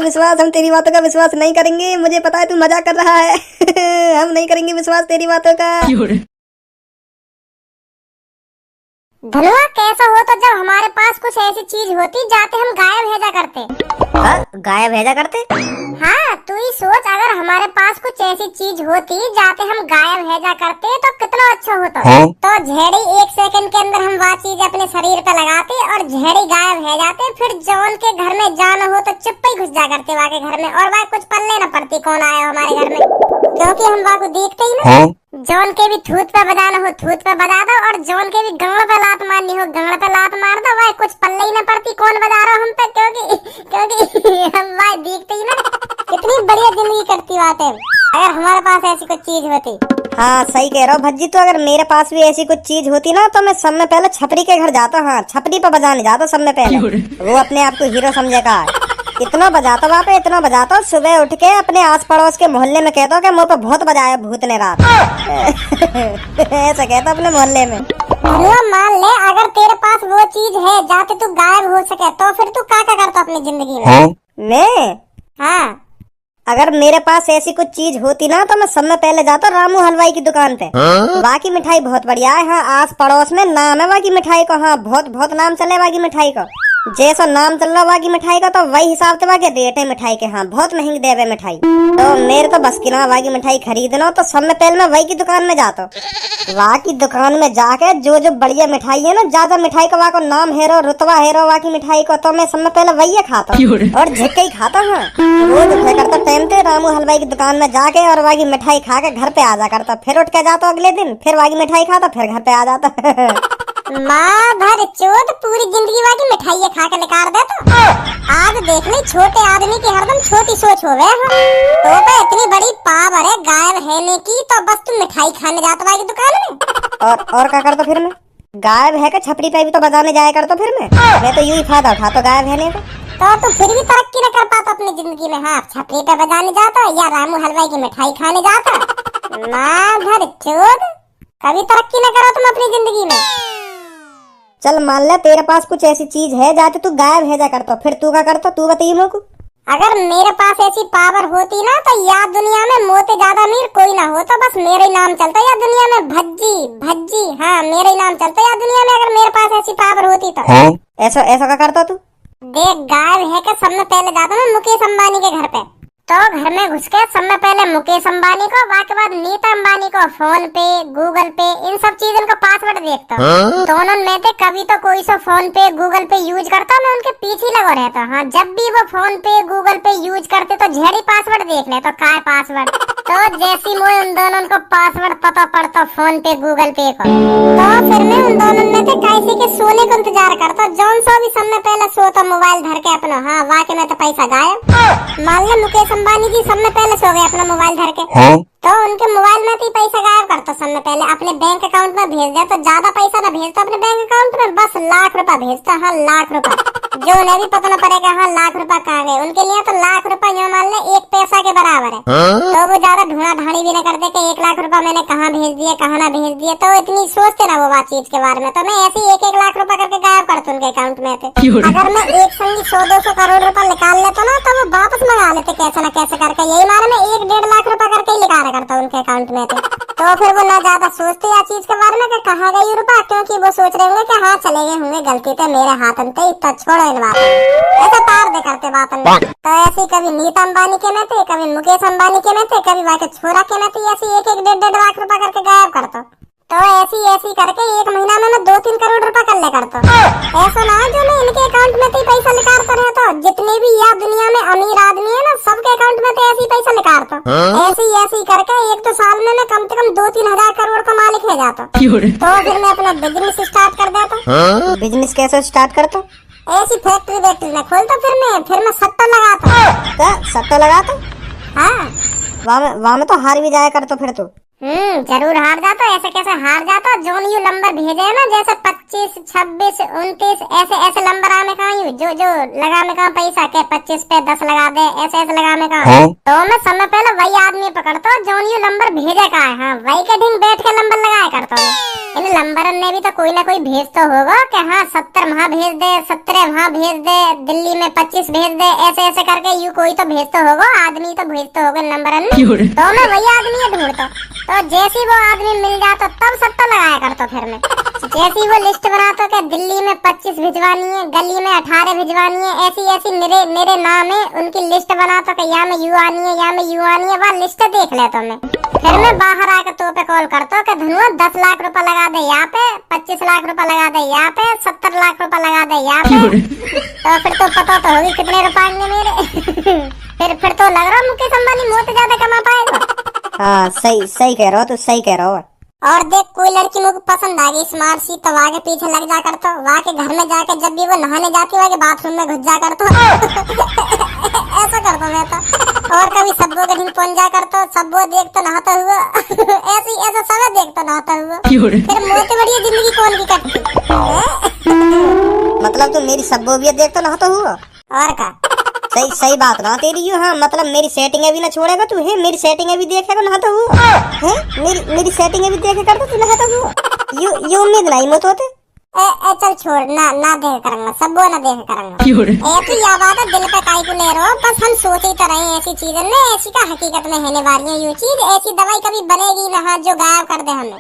विश्वास, हम तेरी बातों का विश्वास नहीं करेंगे। मुझे पता है तू मजाक कर रहा है। हम नहीं करेंगे विश्वास तेरी बातों का। धनुआ कैसा हो तो जब हमारे पास कुछ ऐसी चीज होती जाते हम गायब भेजा करते। गायब भेजा करते? हाँ तू ही सोच, अगर हमारे पास कुछ ऐसी चीज होती जाते हम गायब भेजा करते तो कितना अच्छा होता। तो झेड़ी 1 सेकंड के अंदर हम वह चीज अपने शरीर पे लगाते और झेड़ी गायब है जाते। फिर जौन के घर में जाना हो तो चुप्पे ही घुस जा करते वहाँ के घर में, और वहाँ कुछ पल्ले न पड़ती कौन आया हमारे घर में, क्योंकि हम वहाँ को देखते ही ना। जौन के भी थूत पे बजाना हो थूत पे बजा दो, और जौन के भी गंगड़ पे लात मारनी हो गंगड़ पे लात मार दो, वह कुछ पल्ले ही न पड़ती कौन बजा रहा हम पे, क्योंकि हम वह देखते ही ना। कितनी बढ़िया जिंदगी कटती बात है अगर हमारे पास ऐसी कुछ चीज होती। हाँ सही कह रहा हो भज्जी। तो अगर मेरे पास भी ऐसी कुछ चीज होती ना तो मैं सब में पहले छपरी के घर जाता। हाँ छपरी पे बजाने जाता सब में पहले। वो अपने आप को हीरो समझेगा। इतना बजाता वहाँ पे, इतना बजाता, सुबह उठ के अपने आस पड़ोस के मोहल्ले में कहता कि मुँह पे बहुत बजाया भूत ने रात। ऐसा कहता अपने मोहल्ले में। मान ले अगर तेरे पास वो चीज है जाते तू गायब हो सके तो फिर तू क्या करता अपनी जिंदगी में? मैं? हाँ अगर मेरे पास ऐसी कुछ चीज होती ना तो मैं सब में पहले जाता रामू हलवाई की दुकान पे। वहाँ की मिठाई बहुत बढ़िया है। हाँ आस पड़ोस में नाम है वहाँ की मिठाई को। हाँ बहुत नाम चले वहाँ की मिठाई को। जैसा नाम चल रहा वहाँ की मिठाई का तो वही हिसाब से वहाँ के रेट है मिठाई के। हाँ बहुत महंगी देवे मिठाई। तो मेरे तो बस की ना वहाँ की मिठाई खरीदना, तो सब में पहले मैं वही की दुकान में जाता। वहाँ की दुकान में जाके जो बढ़िया मिठाई है ना, ज्यादा मिठाई का वहाँ को नाम हेरो रुतबा हेरो वहाँ की मिठाई को, तो मैं सब में पहले वही खाता और झिक्के ही खाता। हाँ रोज उठा करता टाइम पे रामू हलवाई की दुकान में जाके और वहाँ की मिठाई खा के घर पे आ जा करता। फिर उठ के जाता अगले दिन, फिर वहाँ की मिठाई खाता, फिर घर पे आ जाता। माँ भर चोट पूरी जिंदगी वाली मिठाई खा के निकाल दे। तो आज देख ले छोटे आदमी की हरदम छोटी सोच हो गए। तो इतनी बड़ी पावर है गायब रहने की, तो बस तू मिठाई खाने जाता वाली दुकान में। और क्या करता फिर मैं? गायब है का छपरी पे भी तो बजाने जाया करता फिर मैं तो यूं ही फायदा उठाता गायब रहने का। तो तू फिर भी तरक्की न कर पाता अपनी जिंदगी में। हाँ छपरी पे बजाने जाता या रामू हलवाई की मिठाई खाने जाता। माँ भर चोट कभी तरक्की न करो तुम अपनी जिंदगी में। चल मान ले तेरे पास कुछ ऐसी चीज है जाते तू गायब है जा करता, फिर तू क्या करता तू बताइए मेरे को। अगर मेरे पास ऐसी पावर होती ना तो या दुनिया में मोते ज्यादा अमीर कोई ना हो, तो बस मेरा ही नाम चलता या दुनिया में भज्जी। हाँ मेरा ही नाम चलता या दुनिया में अगर मेरे पास ऐसी पावर होती तो। ऐसा क्या करता तू? देख गायब है के सब में पहले जाता मैं मुकेश अंबानी के घर पे। तो घर में घुस के सब में पहले मुकेश अंबानी को, के बाद नीता अंबानी को फोन पे गूगल पे इन सब चीजों का पासवर्ड देखता। दोनों में से कभी तो कोई सो फोन पे गूगल पे यूज करता, मैं उनके पीछे लगा रहता। हाँ जब भी वो फोन पे गूगल पे यूज करते तो झेड़ी पासवर्ड देख ले तो क्या पासवर्ड। तो जैसी मुझे उन दोनों को पासवर्ड पता पड़ता फोन पे गूगल पे को, तो फिर मैं उन दोनों में से कैसे के सोने को इंतजार करता। जौन सो भी सब में पहले सोता मोबाइल धर के अपना। हाँ वाके में तो पैसा गायब। मान ले मुकेश अंबानी जी सब में पहले सो गए अपना मोबाइल धर के। तो उनके मोबाइल में तो पैसा गायब करता सब में पहले अपने बैंक अकाउंट में भेज दिया। तो ज्यादा पैसा ना भेजता अपने बैंक अकाउंट में, बस लाख रुपया भेजता। हाँ लाख रुपया जो उन्हें भी पता न पड़ेगा हाँ लाख रुपया कहाँ गए। उनके लिए तो लाख रुपया यहाँ मान ले 1 पैसा के बराबर है। तो वो ज्यादा ढूंढा ढाणी भी न करते कि 1 लाख रुपया मैंने कहाँ भेज दिया कहाँ ना भेज दिया। तो इतनी सोचते ना वो बात चीज के बारे में। तो मैं ऐसे ही 1 लाख रुपया करके गायब करता उनके अकाउंट में थे। अगर मैं एक संगी 100-200 करोड़ रुपया निकाल लेता ना तो वो वापस मंगा लेते कैसे न कैसे करके। यही मारे में 1-1.5 लाख रुपया करके ही निकाला करता उनके अकाउंट में थे। तो फिर वो ना ज्यादा सोचते या चीज के बारे में कि कहाँ गई रुपया, क्योंकि वो सोच रहे होंगे कि हाँ चले गए होंगे गलती से मेरे हाथ में तो छोड़ो इन बात ऐसा तार दे करते बात। तो ऐसी कभी नीता अंबानी के में थे, कभी मुकेश अंबानी के में थे, कभी वहाँ के छोरा के में थे। ऐसी 1-1.5 लाख रुपया करके गायब करता। तो ऐसी करके 1 महीना में मैं 2-3 करोड़ रुपया कर ले करता। ऐसा ना जो मैं इनके अकाउंट में तो पैसा निकालता रहता। जितने भी या दुनिया में अमीर आदमी है ना सबके अकाउंट में तो ऐसे पैसा निकालता। ऐसी करके एक तो साल में मैं कम से कम 2-3 हजार करोड़ का मालिक हो जाता। तो फिर मैं अपना बिजनेस स्टार्ट कर देता। बिजनेस कैसे स्टार्ट करता? ऐसी फैक्ट्री में खोलता। फिर मैं सट्टा लगाता। सट्टा लगाता? हाँ वहाँ में तो हार भी जाया करता फिर तो। जरूर हार जाता। ऐसे कैसे हार जाता? जोन यू नंबर भेजे है ना, जैसे 25, 26, 29 ऐसे ऐसे नंबर आने का यू जो जो लगाने का पैसा के 25 पे 10 लगा दे, ऐसे ऐसे लगाने का। तो मैं समय पहले वही आदमी पकड़ता हूँ जोन यू नंबर भेजे का है। हाँ, वही के ढंग बैठ के नंबर लगाया करता हूँ। इन नंबर ने भी तो कोई ना कोई भेज तो होगा कि हाँ 70 वहाँ भेज दे, 17 वहाँ भेज दे, दिल्ली में 25 भेज दे, ऐसे ऐसे करके यू कोई तो भेज तो होगा, आदमी तो भेज तो होगा नंबर। तो मैं वही आदमी ढूंढता। तो जैसी वो आदमी मिल जाता तब 70 लगाया करता। फिर मैं जैसी वो लिस्ट बनाता कि दिल्ली में 25 भिजवानी है, गली में 18 भिजवानी है, ऐसी ऐसी मेरे मेरे नाम है उनकी लिस्ट बनाता कि यहाँ में यू आनी है, यहाँ में यू आनी है। वह लिस्ट देख लेता मैं। फिर मैं बाहर आकर तो पे कॉल करता हूँ कि धनुआ 10 लाख रुपए लगा दे यहाँ पे, 25 लाख रुपए लगा दे यहाँ पे, 70 लाख रुपए लगा दे यहाँ पे। तो फिर तो पता तो होगी कितने रुपए आएंगे मेरे। फिर तो लग रहा मुकेश अंबानी मोटे ज्यादा कमा पाएगा। हाँ सही सही कह रहा हो, तू सही कह रहा हो। और देख, कोई लड़की मुझे पसंद आ गई स्मार्ट सी, तो वहाँ के पीछे लग जा करता, वहाँ के घर में जाके जब भी वो नहाने जाती वहाँ के बाथरूम में घुस जा करता। ऐसा करता मैं तो। और कभी सब्बो के ढींग पहुंच जा करता, सब्बो देखता नहाता हुआ। ऐसी ऐसा समय देखता नहाता हुआ। फिर मोटी बढ़िया जिंदगी कौन की कटती। मतलब तू मेरी सब्बो भी देखता नहाता हुआ? और का सही सही बात ना तेरी यू। हाँ मतलब मेरी सेटिंग भी ना छोड़ेगा तू? है मेरी सेटिंग भी देखेगा नहाता हुआ? है मेरी सेटिंग भी देखे करता तू नहाता हुआ? यू उम्मीद नहीं मत होते। चल छोड़ ना देख करूंगा, सब वो ना देख करूंगा। तो या बात है, दिल पे काई को ले रहो, बस हम सोच ही तो रहे हैं ऐसी चीजें ने, ऐसी का हकीकत में होने वाली है यू चीज। ऐसी दवाई कभी बनेगी ना हाँ जो गायब कर दे हमें।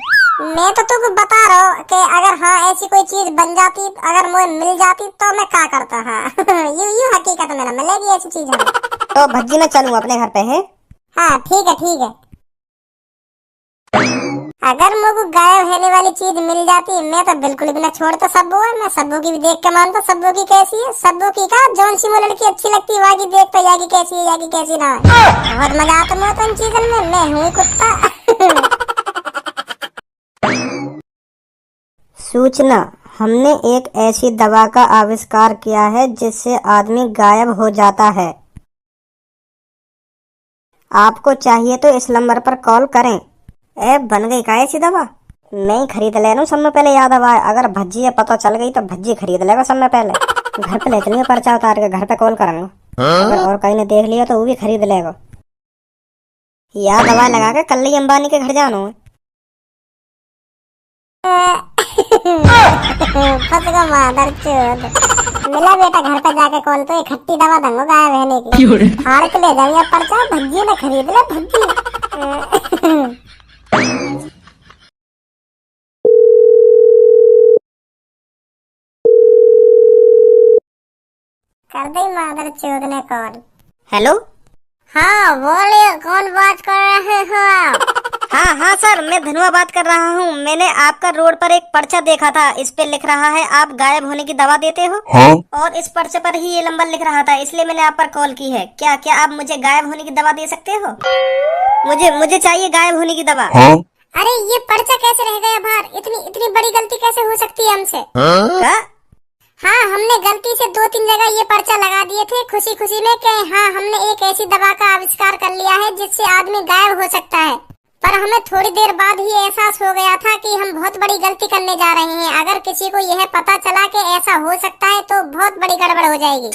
मैं तो तुमको बता रहा हूँ कि अगर हाँ ऐसी कोई चीज बन जाती, अगर मुझे मिल जाती तो मैं क्या करता। हाँ यू हकीकत में ना मिलेगी ऐसी चीज हमें। तो भज्जी ना चलूं अपने घर पे है? हाँ ठीक है। अगर मुझे गायब होने वाली चीज मिल जाती मैं तो बिल्कुल भी ना छोड़ता सब्बू है। मैं सब्बू की भी देख के मानता, सब्बू की कैसी है, सब्बू की का जौन सी वो लड़की अच्छी लगती है वागी देख तो यागी कैसी है यागी कैसी ना है। बहुत मजा आता मुझे तो इन चीजों में। मैं हूँ कुत्ता। सूचना, हमने एक ऐसी दवा का आविष्कार किया है जिससे आदमी गायब हो जाता है। आपको चाहिए तो इस नंबर पर कॉल करें। बन गई का ऐसी दवा? मैं ही खरीद ले लूं सब में पहले। याद आवा, अगर भज्जी है पता चल गई तो भज्जी खरीद लेगा सब में पहले। घर पे ले चलिए, पर्चा उतार के घर पे कॉल करूंगा। अगर और कहीं ने देख लिया तो वो भी खरीद लेगा। याद दवा लगा के कल ही अंबानी के घर जाना है। मिला बेटा घर पे जाके कॉल, तो खट्टी दवा दंगो गायब रहने की। हार के ले जाइए पर्चा, भज्जी ने खरीद ले भज्जी। कर दे मादर चोद ने कॉल। हेलो, हाँ बोलिए, कौन बात कर रहे हो आप? हाँ सर, मैं धनुआ बात कर रहा हूँ। मैंने आपका रोड पर एक पर्चा देखा था, इस पे लिख रहा है आप गायब होने की दवा देते हो। हाँ? और इस पर्चे पर ही ये नंबर लिख रहा था, इसलिए मैंने आप पर कॉल की है। क्या आप मुझे गायब होने की दवा दे सकते हो? मुझे चाहिए गायब होने की दवा। हाँ? अरे ये पर्चा कैसे रह गया बाहर? इतनी बड़ी गलती कैसे हो सकती है हमसे? क्या? हाँ, हमने गलती से 2-3 जगह ये पर्चा लगा दिए थे खुशी खुशी में कि हाँ हमने एक ऐसी दवा का आविष्कार कर लिया है जिससे आदमी गायब हो सकता है। पर हमें थोड़ी देर बाद ही एहसास हो गया था कि हम बहुत बड़ी गलती करने जा रहे हैं। अगर किसी को यह पता चला कि ऐसा हो सकता है तो बहुत बड़ी गड़बड़ हो जाएगी।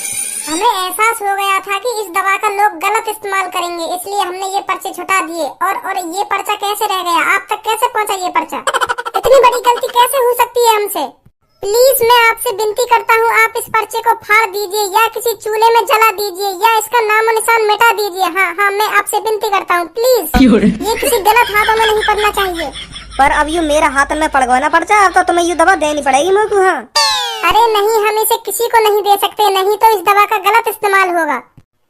हमें एहसास हो गया था कि इस दवा का लोग गलत इस्तेमाल करेंगे, इसलिए हमने ये पर्चे छुटा दिए। और ये पर्चा कैसे रह गया? आप तक कैसे पहुंचा ये पर्चा? इतनी बड़ी गलती कैसे हो सकती है हमसे? प्लीज मैं आपसे विनती करता हूँ, आप इस पर्चे को फाड़ दीजिए या किसी चूल्हे में जला दीजिए या इसका नामो निशान मिटा दीजिए। हाँ मैं आपसे विनती करता हूँ प्लीज। ये किसी गलत हाथों में नहीं पड़ना चाहिए। पर अब यू मेरा हाथ में पड़ गया ना पर्चा, अब तो तुम्हें ये दवा देनी पड़ेगी मेरे को। हाँ अरे नहीं, हम इसे किसी को नहीं दे सकते, नहीं तो इस दवा का गलत इस्तेमाल होगा।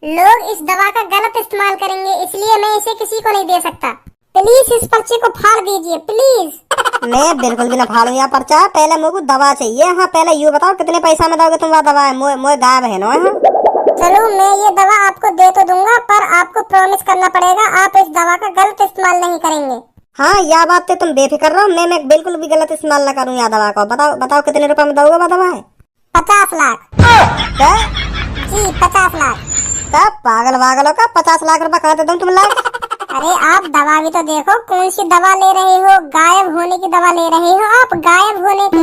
लोग इस दवा का गलत इस्तेमाल करेंगे, इसलिए मैं इसे किसी को नहीं दे सकता। प्लीज इस पर्चे को फाड़ दीजिए प्लीज। मैं बिल्कुल भी ना फाड़ूंगा पर्चा, पहले मुझे दवा चाहिए। हाँ पहले यू बताओ कितने पैसा में दोगे तुम वो दवा? मोए गायब है ना। चलो मैं ये दवा आपको दे तो दूंगा, पर आपको प्रॉमिस करना पड़ेगा आप इस दवा का गलत इस्तेमाल नहीं करेंगे। हाँ यह बात तो तुम बेफिक्र रहो, मैं बिल्कुल भी गलत इस्तेमाल न करूँ यह दवा को। बताओ कितने रुपए में दोगे वो दवा? है 50 लाख। क्या जी 50 लाख। पागल वागलों का 50 लाख रुपए कहाँ दे दूं तुम? लाख अरे आप दवा भी तो देखो, कौन सी दवा ले रहे हो? गायब होने की दवा ले रहे हो आप, गायब होने की।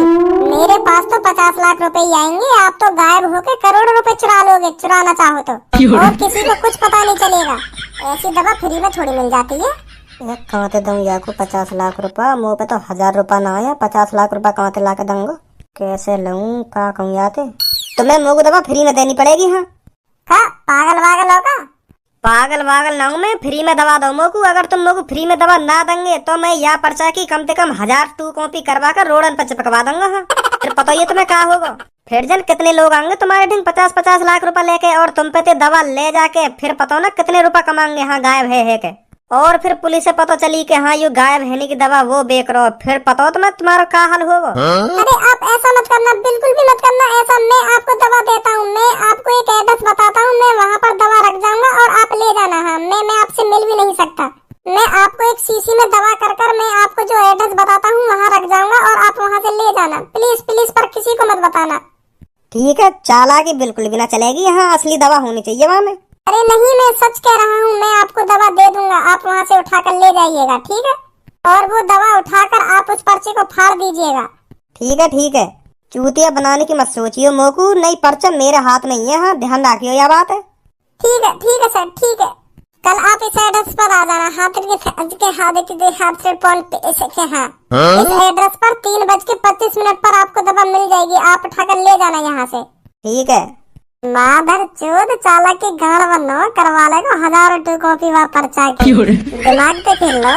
मेरे पास तो 50 लाख रुपए ही आएंगे, आप तो गायब होके करोड़ों रुपए चुरा लोगे, चुराना चाहो तो, और किसी को कुछ पता नहीं चलेगा। ऐसी दवा फ्री में थोड़ी मिल जाती है। कहाँ ते दूँ याकू 50 लाख रुपया? मुँह पे तो 1000 रुपया ना आया, 50 लाख रुपया कहाँ ते ला के दूंगा? कैसे लूँ, का कहूँ याते? तुम्हें मुँह को दवा फ्री में देनी पड़ेगी। हाँ का पागल वागल होगा? पागल वागल ना हूँ मैं, फ्री में दवा दो मोकू। अगर तुम मोकू फ्री में दवा ना देंगे तो मैं यह पर्चा की कम से कम 1000 टू कॉपी करवा कर रोडन पर चिपकवा दूंगा। हाँ फिर पता ही तुम्हें क्या होगा। फिर जन कितने लोग आएंगे तुम्हारे ढंग 50-50 लाख रुपए लेके, और तुम पे ते दवा ले जाके फिर पता ना कितने रुपए कमाएंगे। हाँ गायब है के, और फिर पुलिस से पता चली कि हाँ ये गायब है की दवा वो बेच रहा हो, फिर पता हो तुम्हें तुम्हारा क्या हाल होगा। अरे आप ऐसा मत करना, बिल्कुल भी मत करना ऐसा। मैं आपको दवा देता हूँ, मैं आपको एक एड्रेस बताता हूँ, मैं वहाँ पर दवा रख जाऊंगा और आप ले जाना। हाँ मैं आपसे मिल भी नहीं सकता, मैं आपको एक शीशी में दवा कर मैं आपको जो एड्रेस बताता हूँ वहाँ रख जाऊंगा और आप वहाँ से ले जाना। प्लीज प्लीज पर किसी को मत बताना। ठीक है, चालाकी बिल्कुल भी ना चलेगी। यहाँ असली दवा होनी चाहिए वहाँ में। अरे नहीं, मैं सच कह रहा हूँ, मैं आपको दवा दे दूंगा, आप वहाँ से उठाकर ले जाइएगा, ठीक है? और वो दवा उठाकर आप उस पर्चे को फाड़ दीजिएगा। ठीक है ठीक है, चूतिया बनाने की मत सोचियो मोकू, नहीं पर्चा मेरे हाथ नहीं है। हाँ ध्यान रखियो यह बात है। ठीक है सर, ठीक है। कल आप इस एड्रेस पर आ जाना, हाथ से फोन पे इस एड्रेस पर 3:25 पर आपको दवा मिल जाएगी, आप उठाकर ले जाना यहाँ से। ठीक है। माधर चोद चालक की गाड़ बनो, करवा लेगा 1000 टू कॉपी वा पर्चा की। दिमाग पे खेल लो।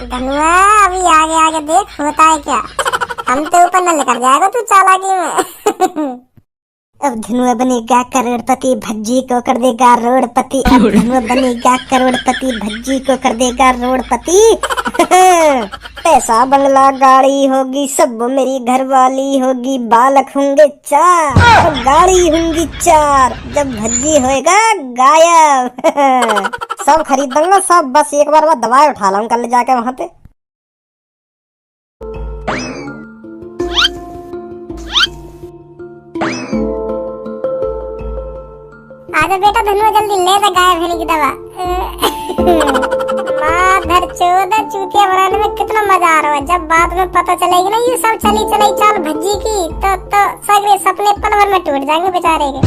धनुआ अभी आगे आगे देख होता है क्या, हम तो ऊपर न लेकर जाएगा तू चालाकी में। अब धनुआ बनेगा करोड़पति, भज्जी को कर देगा रोडपति। अब धनुआ बनेगा करोड़पति, भज्जी को कर देगा रोडपति। पैसा बंगला गाड़ी होगी सब मेरी घरवाली होगी, बालक होंगे 4 गाड़ी होंगी 4, जब भज्जी होएगा गायब। सब खरीद दूंगा सब, बस एक बार मैं दवाई उठा लाऊं कल जाके वहाँ पे। आजा बेटा धनुआ, जल्दी ले जा गायब होने की दवा। माधर चोद चूतिया बनाने में कितना मजा आ रहा है। जब बाद में पता चलेगी ना ये सब चली चाल भज्जी की, तो सगरे सपने पल भर में टूट जाएंगे बेचारे के।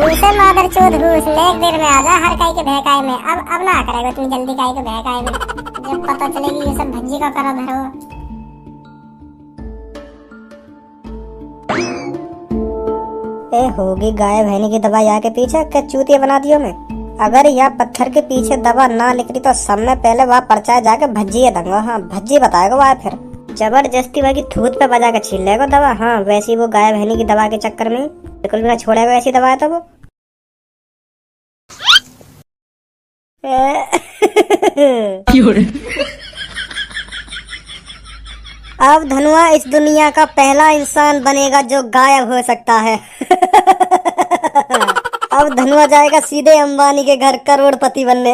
उसे माधर चोद हुस नेक देर में आजा, हर काई के बहकाए में। अब ना करेगा तुम जल्दी काई के बहकाए में, जब पता चलेगी ये सब भज्जी का करा धरो। होगी गायब होने की दवा यहाँ के पीछे, क्या चूतिया बना दियो मैं। अगर यह पत्थर के पीछे दवा ना लिख रही तो सब में पहले वह पर्चा जाके भज्जी दूंगा। हाँ भज्जी बताएगा वह, फिर जबरदस्ती वह की थूत पे बजा के छीन लेगा दवा। हाँ वैसी वो गायब होने की दवा के चक्कर में बिल्कुल भी ना छोड़ेगा ऐसी दवा है तो वो। अब धनुआ इस दुनिया का पहला इंसान बनेगा जो गायब हो सकता है। अब धनुआ जाएगा सीधे अंबानी के घर करोड़पति बनने।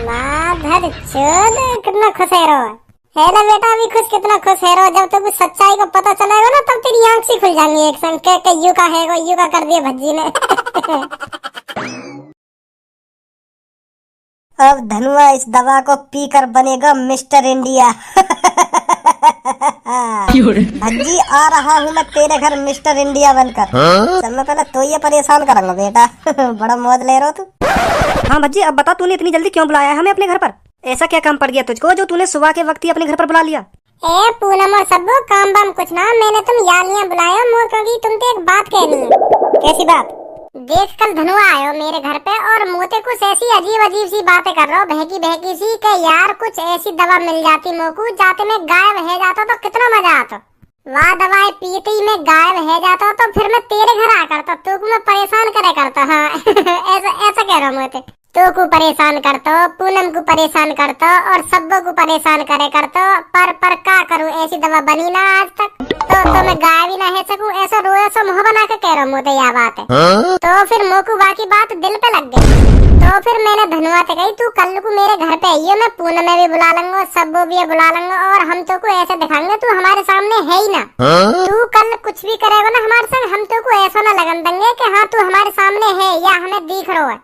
माधर चोद कितना खुश है रो। हेलो बेटा, अभी खुश कितना खुश है रो। जब तो सच्चाई को पता चलेगा ना तब तेरी आंख सी खुल जाएंगी एक संग के यू का है यू का कर दिया भज्जी ने। अब धनुआ इस दवा को पीकर बनेगा मिस्टर इंडिया। भज्जी आ रहा हूँ मैं तेरे घर मिस्टर इंडिया बनकर। चल मैं पहले तो ये परेशान करूंगा बेटा। बड़ा मौज ले रहा तू। हाँ भज्जी अब बता, तूने इतनी जल्दी क्यों बुलाया हमें अपने घर पर? ऐसा क्या काम पड़ गया तुझको जो तूने सुबह के वक्त ही अपने घर पर बुला लिया? ए पूनम और सबो काम बाम कुछ ना, मैंने तुम यालियां बुलाया मोर क्योंकि तुमसे एक बात कहनी है। कैसी बात? देख कल धनुआ आयो मेरे घर पे और मोते कुछ ऐसी अजीब सी बातें कर रहा हो, बहकी सी कि यार कुछ ऐसी दवा मिल जाती मोकू जाते में गायब है जाता तो कितना मजा आता। वह दवाएं पीते ही मैं गायब है जाता तो फिर मैं तेरे घर आ करता, तू मैं परेशान करे करता। हाँ ऐसा कह रहा मोते, तो मोको परेशान करतो, पूनम को परेशान करतो और सबको को परेशान करे करतो। पर का करूं, ऐसी दवा बनी ना आज तक। तो मैं गाय भी ना है सकूं, ऐसा रोया सो मुँह बना के कह रहा हूँ, मोते यह बात है। तो फिर मोको बाकी बात दिल पे लग गई। तो फिर मैंने धनुआ से कही, तू कल को मेरे घर पे आइयो, मैं पूनम में भी बुला लूंगा, सबको भी बुला लूंगा और हम तो को ऐसे दिखाएंगे तू हमारे सामने है ही ना। तू कल कुछ भी करेगा ना हमारे संग, हम तो को ऐसा ना लगन देंगे कि हाँ तू हमारे सामने है या हमें दिख रहा है।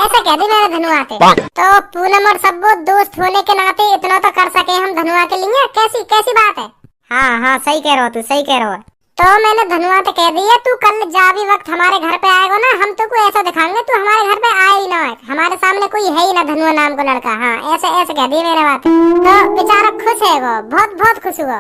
ऐसे कह दी मैंने धनुआ से। तो पूनम और सबको दोस्त होने के नाते इतना तो कर सके हम धनुआ के लिए। कैसी कैसी बात है। हाँ सही कह रहा हो, तू सही कह रहा है। तो मैंने धनुआ से कह दिया, तू कल जा भी वक्त हमारे घर पे आएगा ना, हम तो कोई ऐसा दिखाएंगे तू हमारे घर पे आए ही ना है, हमारे सामने कोई है ही ना धनुआ नाम को लड़का। हाँ ऐसे ऐसे कह दी मेरे बात। तो बेचारा खुश है वो, बहुत बहुत खुश हुआ।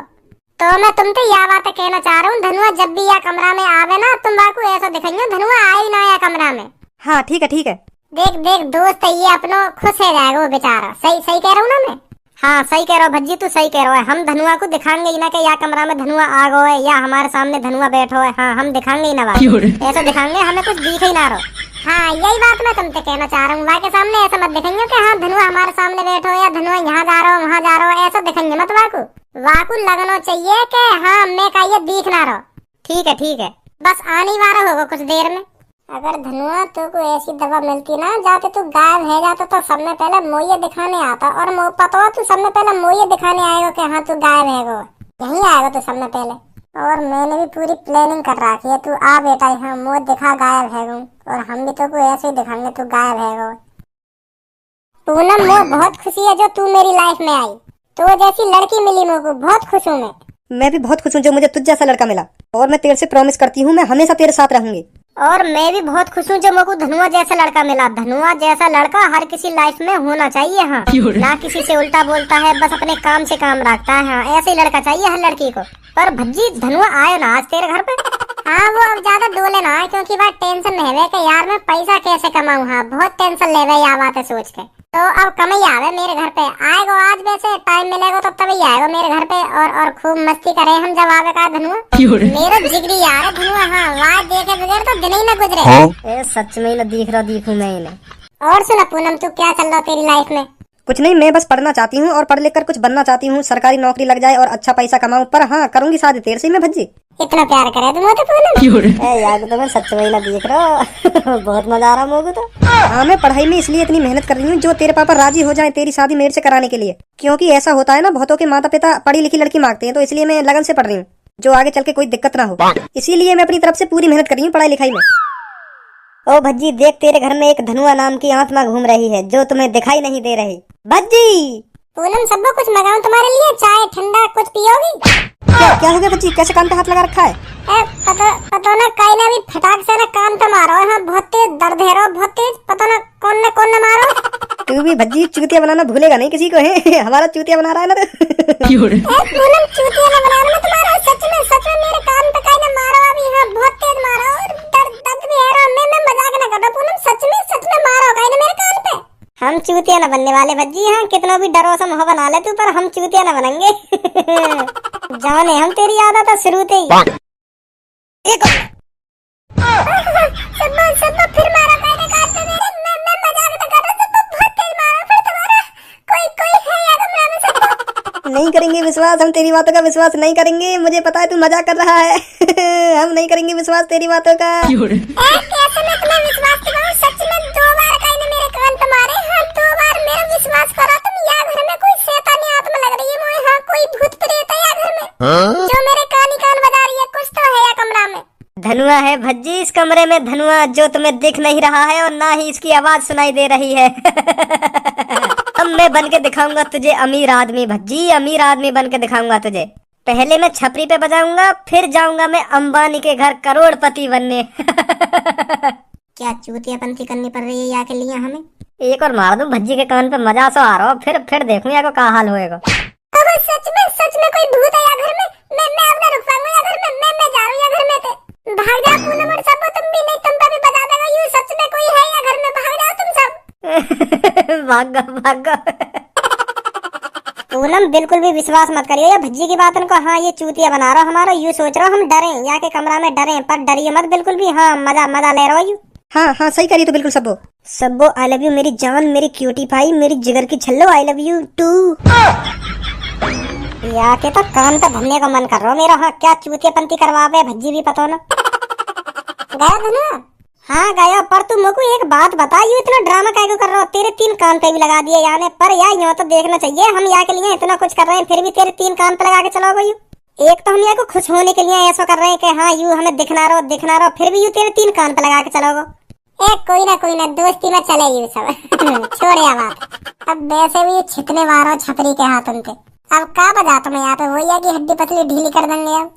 तो मैं तुमसे यह बात कहना चाह रहा हूँ, धनुआ जब भी यह कमरा में आवे ना, तुम बाको ऐसा दिखाइए धनुआ आए ही ना या कमरा में। हाँ ठीक है ठीक है। देख देख दोस्त है ये अपनो, खुश है जाएगा वो बेचारा। सही सही कह रहा हूँ ना मैं। हाँ सही कह रहा हो भज्जी, तू सही कह रहा है। हम धनुआ को दिखाएंगे ही ना कि या कमरा में धनुआ आ गो है या हमारे सामने धनुआ बैठो है। हाँ हम दिखाएंगे ही ना बात, ऐसा दिखाएंगे हमें कुछ दिख ही ना रहो। हाँ यही बात मैं तुमसे कहना चाह रहा हूँ, वहाँ के सामने ऐसा मत दिखेंगे कि हाँ धनुआ हमारे सामने बैठो या धनुआ यहाँ जा रहा हो वहाँ जा रहा हो, ऐसा दिखेंगे मत। वाकू लगना चाहिए कि हाँ मैं का ये दिख ना रहो। ठीक है बस आने वाला होगा कुछ देर में। अगर धनुआ तो कोई ऐसी दवा मिलती ना, जाते तू गायब है जाता तो सबने पहले मोये दिखाने आता, और पता तू सबने पहले मोये दिखाने आएगा कि हाँ तू गायब है, यही आएगा तू सबने पहले। और मैंने भी पूरी प्लानिंग कर रखी है, तू आ बेटा यहाँ मुँह दिखा गायब है, और हम भी तो कोई ऐसे ही दिखाएंगे तू गायब है। पूनम मुझे बहुत खुशी है जो तू मेरी लाइफ में आई, तो जैसी लड़की मिली मुझको बहुत खुश हूँ मैं भी बहुत खुश हूँ जो मुझे तुझ जैसा लड़का मिला, और मैं तेरे से प्रॉमिस करती हूँ मैं हमेशा तेरे साथ रहूंगी। और मैं भी बहुत खुश हूँ जो मुझको धनुआ जैसा लड़का मिला। धनुआ जैसा लड़का हर किसी लाइफ में होना चाहिए। हाँ ना किसी से उल्टा बोलता है, बस अपने काम से काम रखता है। हाँ ऐसे ही लड़का चाहिए हर लड़की को। पर भज्जी धनुआ आयो ना आज तेरे घर पे। हाँ वो अब ज्यादा डोले ना है, क्योंकि बात टेंशन में है कि यार मैं पैसा कैसे कमाऊँ। हाँ बहुत टेंशन ले यह बात है सोच के। तो अब कम ही आवे मेरे घर पे, आएगा आज वैसे टाइम मिलेगा तो तभी आएगा मेरे घर पे, और खूब मस्ती करे हम जब आवे का धनुआ। मेरा जिगरी यार है धनुआ। हाँ वहाँ देखे बगैर तो दिन ही ना गुजरे। सच में ना दिखूं मैं इन्हें। और सुना पूनम तू क्या चल रहा तेरी लाइफ में। कुछ नहीं, मैं बस पढ़ना चाहती हूँ और पढ़ लिख कर कुछ बनना चाहती हूँ, सरकारी नौकरी लग जाए और अच्छा पैसा कमाऊं। पर हाँ करूंगी शादी तेरे से मैं भज्जी। इतना प्यार करे तुम तो पूनम। यार तो मैं सच में ना देख रहा बहुत मजा आ रहा मुझे तो। हाँ मैं पढ़ाई में इसलिए इतनी मेहनत कर रही हूँ जो तेरे पापा राजी हो जाए तेरी शादी मेरे से कराने के लिए, क्योंकि ऐसा होता है ना बहुतों के माता पिता पढ़ी लिखी लड़की मांगते हैं, तो इसलिए मैं लगन से पढ़ रही हूँ जो आगे चल के कोई दिक्कत ना हो। इसीलिए मैं अपनी तरफ से पूरी मेहनत कर रही हूँ पढ़ाई लिखाई में। ओ भज्जी देख तेरे घर में एक धनुआ नाम की आत्मा घूम रही है जो तुम्हें दिखाई नहीं दे रही। भज्जी पूनम सबको कुछ मंगाऊं तुम्हारे लिए, चाय ठंडा कुछ पियोगी। क्या हो गया बच्ची, कैसे कान पे हाथ लगा रखा है? पता ना कहीं ना भी फटाक से ना कान पे मारो। हाँ बहुत तेज दर्द है रो, बहुत तेज। पता ना कौन ने मारो। तू भी भज्जी चूतिया बनाना भूलेगा नहीं किसी को है हमारा चूतिया बना रहा है ना पूनम चूतिया ना बना रहा तुम्हारा, सच में मेरे कान पे कहीं ना मारो अभी। हाँ बहुत तेज मारो और दर्द भी है रो। मैं मजाक ना कर रहा पूनम, सच में मारो कहीं ना मेरे कान पे। हम चूतिया न बनने वाले भज्जी। हाँ कितना भी डरो सा मोह बना ले तू, पर हम चूतिया न बनेंगे जाने हम तेरी आदत है शुरू से ही। सब फिर मारा कहने कान पे मेरे। मैं मजाक तो कर रहा था, बहुत तेज मारा। फिर तुम्हारा कोई है या कमरा में सबको। नहीं करेंगे विश्वास, हम तेरी बातों का विश्वास नहीं करेंगे। मुझे पता है तू मजाक कर रहा है हम नहीं करेंगे विश्वास तेरी बातों का। कैसे मैं तुम्हें विश्वास दिलाऊं? सच में 2 बार कहीं ने मेरे कान पे मारे। हाँ 2 बार मेरा विश्वास करो तुम। या घर में कोई शैतानी आत्मा लग रही है मुझे। हाँ कोई भूत प्रेत है या घर में जो मेरे कान बजा रही है। कुछ तो है या कमरा में। धनुआ है भज्जी इस कमरे में, धनुआ जो तुम्हें दिख नहीं रहा है और ना ही इसकी आवाज सुनाई दे रही है अब मैं बन के दिखाऊंगा तुझे अमीर आदमी भज्जी, अमीर आदमी बन के दिखाऊंगा तुझे। पहले मैं छपरी पे बजाऊंगा, फिर जाऊंगा मैं अंबानी के घर करोड़पति बनने क्या चूतियापंथी करनी पड़ रही है या के लिए हमें। एक और मार दूं भज्जी के कान पे, मजा सो आ रहा हो। फिर देखूं या को क्या हाल होएगा। सच में कोई भूत है या घर में। मैं अब ना रुक पाऊंगा या घर में। मैं जा रहा हूं या घर में से। भाग जाओ पूनम और सब, तुम भी नहीं, तुम पे भी बजा देगा यूं। सच में कोई है या घर में, भाग जाओ तुम सब भाग पूनम बिल्कुल भी विश्वास मत करियो या भज्जी की बात को। हाँ ये चूतिया बना रहा हमारा, यूं सोच रहा हम डरे या के कमरा में डरे, पर डरिए मत बिल्कुल भी। हाँ मजा ले रहा हूँ। हाँ हाँ सही करी तो बिल्कुल सब्बो। सब्बो आई लव यू मेरी जान, मेरी क्यूटी पाई, मेरी जिगर की छल्लो, आई लव यू टू। या के तो कान पे धरने का मन कर रहा मेरा। हाँ क्या चूतियापंती करवावे भज्जी भी पता ना। गया धनुआ? हाँ गया, पर तू मुझको एक बात बता, यू इतना ड्रामा क्या कर रहा हो? तेरे 3 कान पे भी लगा दिए याने, पर यार यहाँ तो देखना चाहिए, हम यहाँ के लिए इतना कुछ कर रहे हैं फिर भी तेरे 3 कान पे लगा के चलाओ यू। एक तो हम यहाँ को खुश होने के लिए ऐसा कर रहे हैं कि हाँ यू हमें दिखना रहो, फिर भी यू तेरे 3 कान पे लगा के चलाओ। कोई ना दोस्ती में चले यू सब। छोड़ या बात। अब वैसे भी छितने वारों छपरी के हाथ उनके। अब का बजा तुम्हें यहाँ पे वही है कि हड्डी पतली ढीली कर देंगे अब।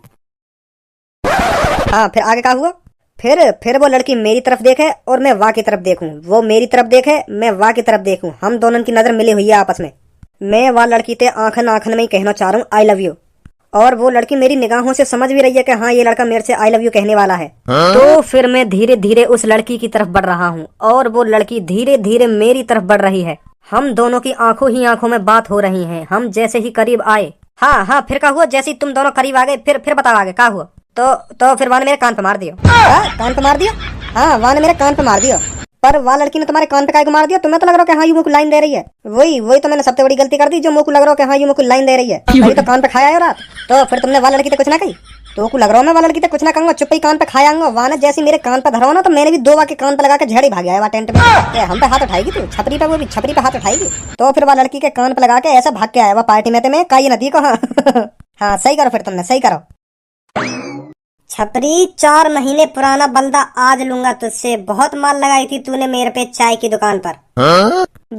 हाँ फिर आगे क्या हुआ? फिर वो लड़की मेरी तरफ देखे और मैं वाह की तरफ देखूं, वो मेरी तरफ देखे मैं वाह की तरफ देखूं, हम दोनों की नजर मिली हुई है आपस में। मैं वाह लड़की ते आंखन में ही कहना चाह रहा हूँ आई लव यू, और वो लड़की मेरी निगाहों से समझ भी रही है कि हाँ ये लड़का मेरे से आई लव यू कहने वाला है। तो फिर मैं धीरे धीरे उस लड़की की तरफ बढ़ रहा हूँ और वो लड़की धीरे धीरे मेरी तरफ बढ़ रही है। हम दोनों की आंखों ही आंखों में बात हो रही है। हम जैसे ही करीब आए, हाँ फिर क्या हुआ? जैसे ही तुम दोनों करीब आ गए फिर बताओ आगे क्या हुआ? तो फिर वाह ने मेरे कान पे मार दिया। कान पे मार दिया? हाँ वाह ने मेरे कान पे मार दिया। पर वाह लड़की ने तुम्हारे कान पे काहे को मार दिया? तुम्हें तो लग रहा है कि हाँ यू मुझको लाइन दे रही है। वही तो मैंने सबसे बड़ी गलती कर दी, जो मुझको लग रहा है कि हाँ यू मुझको लाइन दे रही है। अभी तो कान पे खाया है रात, तो फिर तुमने वाह लड़की तो कुछ ना कही? तो को लग रहा है मैं वाह लड़की तो कुछ ना कहूंगा, चुप ही कान पे खाया आऊंगा। वाह ने जैसे मेरे कान पे धरा ना, तो मैंने भी 2 वाह के कान पे लगा के झड़ी भाग आया टेंट में। हम पे हाथ उठाएगी तू छपरी पे, वो भी छपरी पे हाथ उठाएगी। तो फिर वाह लड़की के कान पे लगा के ऐसा भाग के आया पार्टी में, मैं कही नदी को। हाँ सही करो, फिर तुमने सही करो। छपरी 4 महीने पुराना बल्दा आज लूंगा तुझसे, बहुत माल लगाई थी तूने मेरे पे चाय की दुकान पर।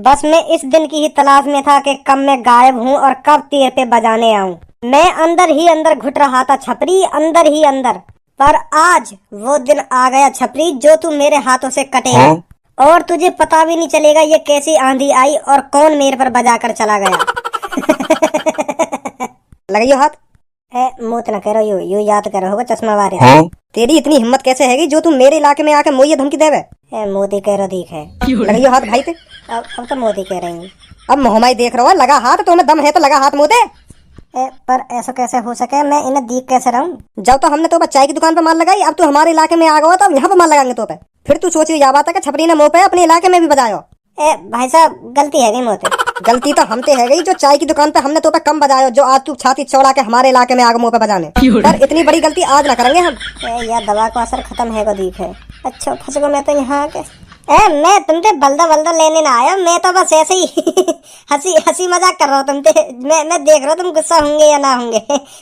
बस मैं इस दिन की ही तलाश में था कि कब मैं गायब हूँ और कब तेरे पे बजाने आऊं। मैं अंदर ही अंदर घुट रहा था छपरी, अंदर ही अंदर, पर आज वो दिन आ गया छपरी जो तू मेरे हाथों से कटेगा। और तुझे पता भी नहीं चलेगा ये कैसी आंधी आई और कौन मेरे पर बजा कर चला गया। लगाइयो हाथ। मुँह न करो यू याद करो होगा चश्मा वाले। तेरी इतनी हिम्मत कैसे है जो तू मेरे इलाके में आके मोदी धमकी देवे? मोदी कह रहा दिख है। लगाइयो हाथ भाई ते। अब तो मोदी कह रही हूँ। अब मोहमाई देख रहा है, लगा हाथ, तो मैं दम है तो लगा हाथ मोदे। पर ऐसा कैसे हो सके, मैं इन्हें देख कैसे रहूं? जब तो हमने तो चाय की दुकान पे माल लगाई, अब तू हमारे इलाके में आ गया तो अब यहाँ पे माल लगाएंगे तो पे। फिर तू सोचिए या बात है कि छपरी ने मुंह पे अपने इलाके में भी बजायो। भाई साहब गलती है गई मोते। गलती तो हमते है गई जो चाय की दुकान पे हमने तो पे कम बजायो, जो आज तू छाती चौड़ा के हमारे इलाके में आगे मुंह पे बजाने। पर इतनी बड़ी गलती आज ना करेंगे हम। यार दवा का असर खत्म है को दीख है। अच्छा फंस गया मैं तो यहाँ के। मैं तुमसे बल्दा लेने ना आया, मैं तो बस ऐसे ही हंसी मजाक कर रहा हूँ तुमसे। मैं देख रहा हूँ तुम गुस्सा होंगे या ना होंगे।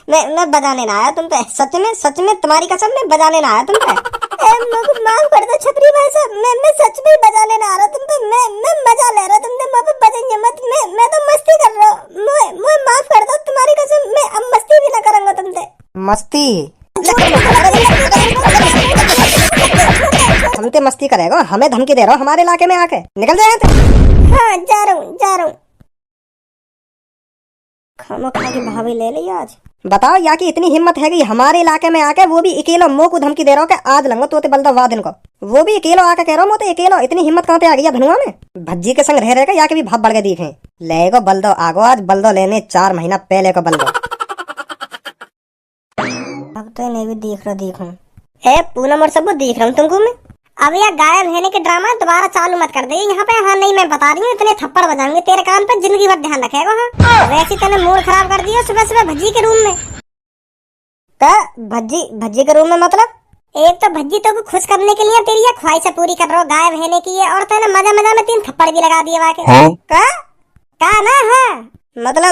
मैं बजाने ना आया तुम पे, सच में तुम्हारी कसम मैं बजाने ना आया तुम पे। माफ कर दो छपरी भाई साहब, मैं सच में बजाने ना आ रहा तुम पे। मैं मजा ले रहा तुमसे, मैं बजाइए मत, मैं तो मस्ती कर रहा हूँ। माफ कर दो तुम्हारी कसम, मैं अब मस्ती भी ना करूंगा तुमसे। मस्ती? हम ते मस्ती करेगा, हमें धमकी दे रहा हो हमारे इलाके में आके? निकल जाए। हाँ जा रहा हूँ। खामोखा की भाभी ले ली आज। बताओ या की इतनी हिम्मत है कि हमारे इलाके में आके, वो भी अकेलो मुंह को धमकी दे रहा हो कि आज लंगो तोते बल्दा वाह दिन को, वो भी अकेलो आके कह रहा हूँ मोते अकेलो। इतनी हिम्मत कहाँ पे आ गई धनुआ में? भज्जी के संग रह रहेगा या के भी भाव बढ़ गए दिखे। लेगो बल्दो आगो आज बल्दो लेने 4 महीना पहले को बल्दो। अब तो नहीं भी देखूं। पूनम और सब देख रहा हूँ तुमको मैं। अब यह गायब रहने के ड्रामा दोबारा चालू मत कर दे यहाँ पे। हाँ नहीं मैं बता रही हूँ, इतने थप्पड़ बजाऊंगी तेरे कान पे, जिंदगी भर ध्यान रखेगा। हाँ वैसे तूने मूड खराब कर दिया सुबह भज्जी के रूम में। भज्जी के रूम में मतलब? एक तो भज्जी तो खुश करने के लिए तेरी यह ख्वाहिशें पूरी कर रहा हो गायब रहने की है, और तूने मजा में 3 थप्पड़ भी लगा दिए वाके। का ना? हाँ मतलब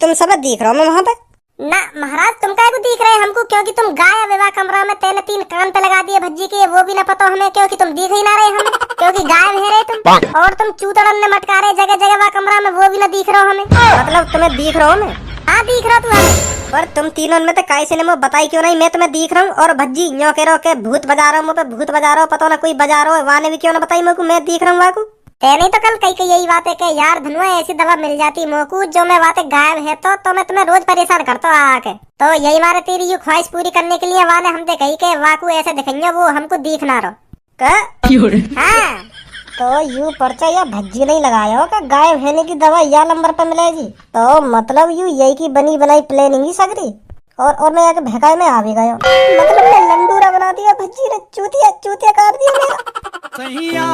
तुम सब देख रहा हूँ मैं वहाँ पे ना। महाराज तुम क्या को दिख रहे हैं हमको, क्योंकि तुम गायब है कमरा में। तेने 3 कान पे लगा दिए भज्जी के, वो भी ना पता हमें, क्योंकि तुम दिख ही ना रहे हमें, क्योंकि गायब है रहे तुम। और तुम चूतड़न ने मटका रहे जगह जगह कमरा में, वो भी ना दिख रहा हमें। मतलब तुम्हें दिख रहा हूँ मैं? हाँ दिख रहा तू हमें। पर तुम तीनों में तो कैसे ने बताई क्यों नहीं? मैं तुम्हें दिख रहा हूँ और भज्जी यो कह रहा हो के भूत बजा रहा हूँ, मुझे भूत बजा रहा हो, पता ना कोई बजा रहा हो, वाने भी क्यों ना बताई मेरे को? मैं दिख रहा हूँ वाको। तेने तो कल कई यही बात है कि यार धनुआ ऐसी दवा मिल जाती मोकू जो मैं बातें गायब है तो मैं तुम्हें रोज परेशान करता हूँ आके। तो यही मारे तेरी ये ख्वाहिश पूरी करने के लिए वाने हमसे कही के वाकू ऐसे दिखेंगे वो हमको दिख ना रहो। हाँ तो यू पर्चा या भज्जी नहीं लगाया हो का गायब रहने की दवा या नंबर पर मिलेगी? तो मतलब यू यही की बनी बनाई प्लानिंग ही सगरी, और मैं आके भगाए में आ भी गया। मतलब मैं लंडूरा बना दिया भज्जी ने, चूतिया काट दिया मेरा। सैया